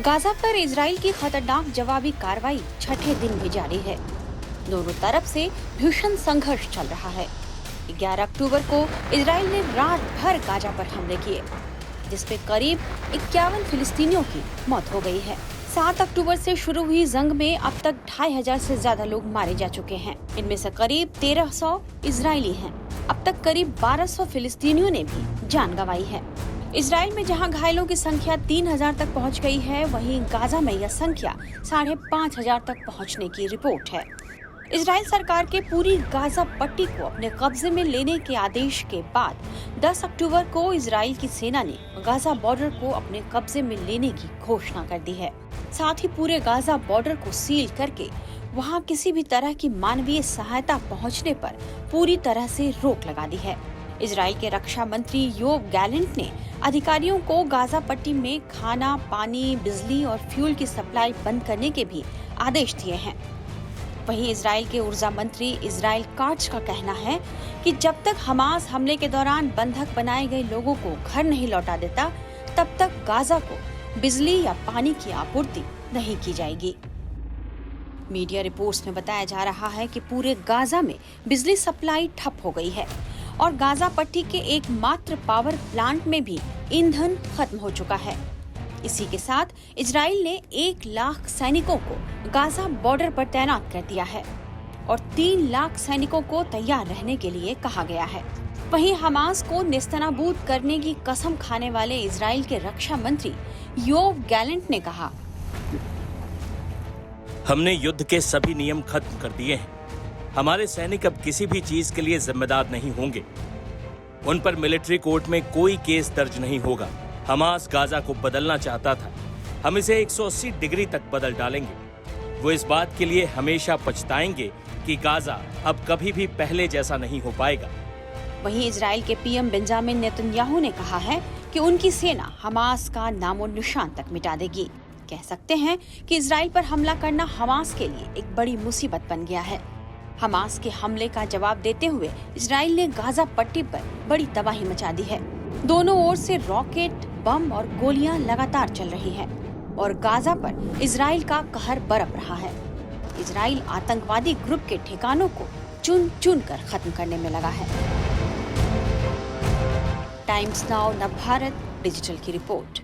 Gaza पर Israel की खतरनाक जवाबी कार्रवाई छठे दिन भी जारी है। दोनों तरफ से भीषण संघर्ष चल रहा है। 11 अक्टूबर को इजराइल ने रात भर गाजा पर हमले किए, जिसमें करीब 51 फिलिस्तीनियों की मौत हो गई है। 7 अक्टूबर से शुरू हुई जंग में अब तक 2500 से ज्यादा लोग मारे जा चुके हैं। इनमें से करीब 1300 इजरायली हैं। अब तक करीब 1200 फिलिस्तीनियों ने भी जान गंवाई है। इजराइल में जहां घायलों की संख्या 3000 तक पहुंच गई है, वहीं गाजा में यह संख्या 5500 तक पहुंचने की रिपोर्ट है। इजराइल सरकार के पूरी गाजा पट्टी को अपने कब्जे में लेने के आदेश के बाद 10 अक्टूबर को इजराइल की सेना ने गाजा बॉर्डर को अपने कब्जे में लेने की घोषणा कर दी है। साथ ही पूरे गाजा बॉर्डर को सील करके वहां किसी भी तरह की मानवीय सहायता पहुंचने पर पूरी तरह से रोक लगा दी है। इजराइल के रक्षा मंत्री योव गैलेंट ने अधिकारियों को गाजा पट्टी में खाना, पानी, बिजली और फ्यूल की सप्लाई बंद करने के भी आदेश दिए हैं। वहीं इजराइल के ऊर्जा मंत्री इजराइल काट्ज का कहना है कि जब तक हमास हमले के दौरान बंधक बनाए गए लोगों को घर नहीं लौटा देता, तब तक गाजा को बिजली या पानी की आपूर्ति नहीं की जाएगी। मीडिया रिपोर्ट्स में बताया जा रहा है कि पूरे गाजा में बिजली सप्लाई ठप हो गई है और गाजा पट्टी के एकमात्र पावर प्लांट में भी ईंधन खत्म हो चुका है। इसी के साथ इजराइल ने 1 लाख सैनिकों को गाजा बॉर्डर पर तैनात कर दिया है और 3 लाख सैनिकों को तैयार रहने के लिए कहा गया है। वहीं हमास को नेस्तनाबूद करने की कसम खाने वाले इजराइल के रक्षा मंत्री योव गैलेंट ने कहा, हमने युद्ध के सभी नियम खत्म कर दिए हैं। हमारे सैनिक अब किसी भी चीज के लिए जिम्मेदार नहीं होंगे। उन पर मिलिट्री कोर्ट में कोई केस दर्ज नहीं होगा। हमास गाजा को बदलना चाहता था, हम इसे 180 डिग्री तक बदल डालेंगे। वो इस बात के लिए हमेशा पछताएंगे कि गाजा अब कभी भी पहले जैसा नहीं हो पाएगा। वहीं इजराइल के पीएम बेंजामिन नेतन्याहू ने कहा है कि उनकी सेना हमास का नामो निशान तक मिटा देगी। कह सकते हैं कि इजराइल पर हमला करना हमास के लिए एक बड़ी मुसीबत बन गया है। हमास के हमले का जवाब देते हुए इजराइल ने गाजा पट्टी पर बड़ी तबाही मचा दी है। दोनों ओर से रॉकेट, बम और गोलियां लगातार चल रही हैं और गाजा पर इजराइल का कहर बरप रहा है। इजराइल आतंकवादी ग्रुप के ठिकानों को चुन चुन कर खत्म करने में लगा है। टाइम्स नाउ नवभारत डिजिटल की रिपोर्ट।